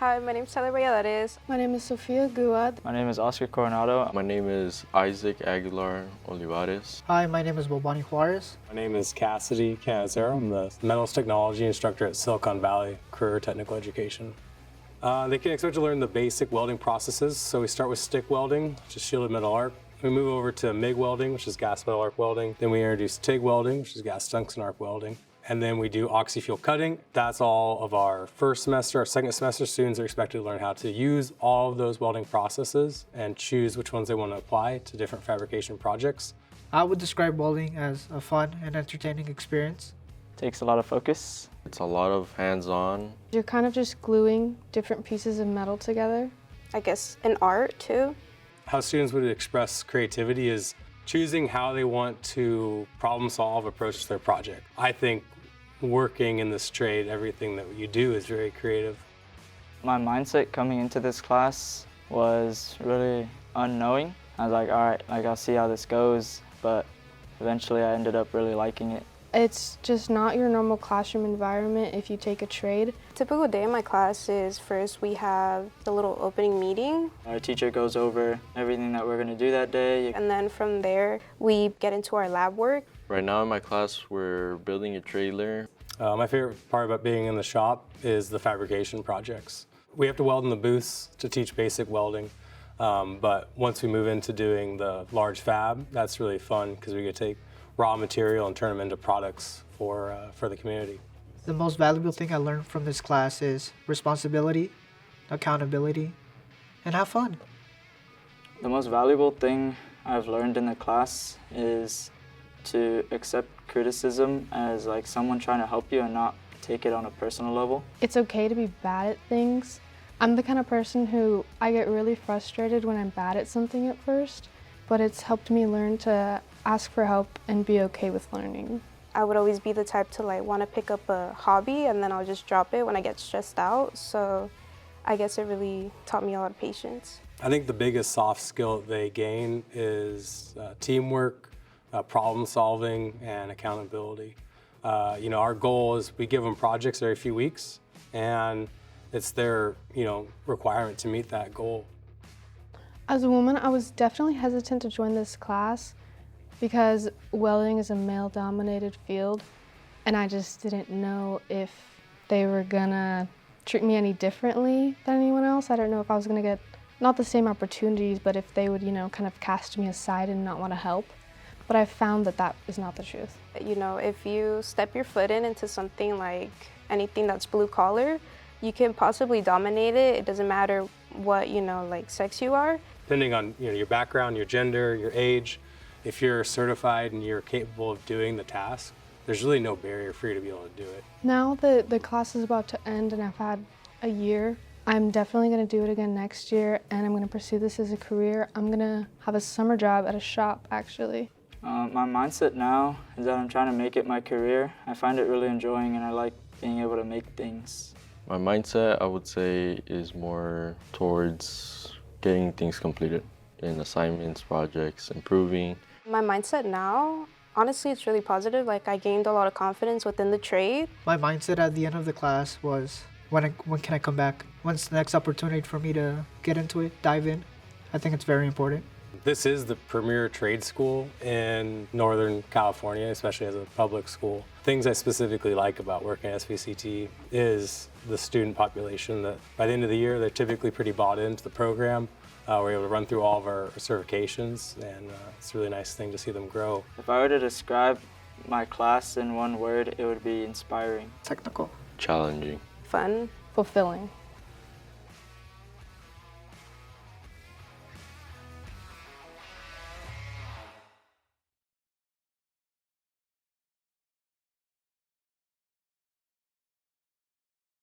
Hi, my name is Tyler Valladares. My name is Sofia Guad. My name is Oscar Coronado. My name is Isaac Aguilar Olivares. Hi, my name is Bobani Juarez. My name is Cassidy Canizero. I'm the metals technology instructor at Silicon Valley Career Technical Education. They can expect to learn the basic welding processes. So we start with stick welding, which is shielded metal arc. We move over to MIG welding, which is gas metal arc welding. Then we introduce TIG welding, which is gas tungsten arc welding. And then we do oxy-fuel cutting. That's all of our first semester. Our second semester students are expected to learn how to use all of those welding processes and choose which ones they want to apply to different fabrication projects. I would describe welding as a fun and entertaining experience. Takes a lot of focus. It's a lot of hands-on. You're kind of just gluing different pieces of metal together. I guess in art too. How students would express creativity is choosing how they want to problem solve, approach their project. I think working in this trade, everything that you do is very creative. My mindset coming into this class was really unknowing. I was like, all right, I'll see how this goes, but eventually I ended up really liking it. It's just not your normal classroom environment if you take a trade. Typical day in my class is first we have the little opening meeting. Our teacher goes over everything that we're going to do that day. And then from there, we get into our lab work. Right now in my class, we're building a trailer. My favorite part about being in the shop is the fabrication projects. We have to weld in the booths to teach basic welding, but once we move into doing the large fab, that's really fun because we get to take raw material and turn them into products for the community. The most valuable thing I learned from this class is responsibility, accountability, and have fun. The most valuable thing I've learned in the class is to accept criticism as like someone trying to help you and not take it on a personal level. It's okay to be bad at things. I'm the kind of person who I get really frustrated when I'm bad at something at first, but it's helped me learn to ask for help and be okay with learning. I would always be the type to want to pick up a hobby and then I'll just drop it when I get stressed out. So I guess it really taught me a lot of patience. I think the biggest soft skill they gain is teamwork, problem solving, and accountability. Our goal is we give them projects every few weeks, and it's their requirement to meet that goal. As a woman, I was definitely hesitant to join this class because welding is a male-dominated field, and I just didn't know if they were gonna treat me any differently than anyone else. I don't know if I was gonna get not the same opportunities, but if they would, kind of cast me aside and not want to help. But I found that that is not the truth. If you step your foot into something like anything that's blue collar, you can possibly dominate it. It doesn't matter what, sex you are. Depending on your background, your gender, your age, if you're certified and you're capable of doing the task, there's really no barrier for you to be able to do it. Now that the class is about to end and I've had a year, I'm definitely going to do it again next year, and I'm going to pursue this as a career. I'm going to have a summer job at a shop, actually. My mindset now is that I'm trying to make it my career. I find it really enjoying and I like being able to make things. My mindset, I would say, is more towards getting things completed in assignments, projects, improving. My mindset now, honestly, it's really positive. I gained a lot of confidence within the trade. My mindset at the end of the class was, when can I come back? When's the next opportunity for me to get into it, dive in? I think it's very important. This is the premier trade school in Northern California, especially as a public school. Things I specifically like about working at SVCTE is the student population that by the end of the year, they're typically pretty bought into the program. We're able to run through all of our certifications, and it's a really nice thing to see them grow. If I were to describe my class in one word, it would be inspiring. Technical. Challenging. Fun. Fulfilling.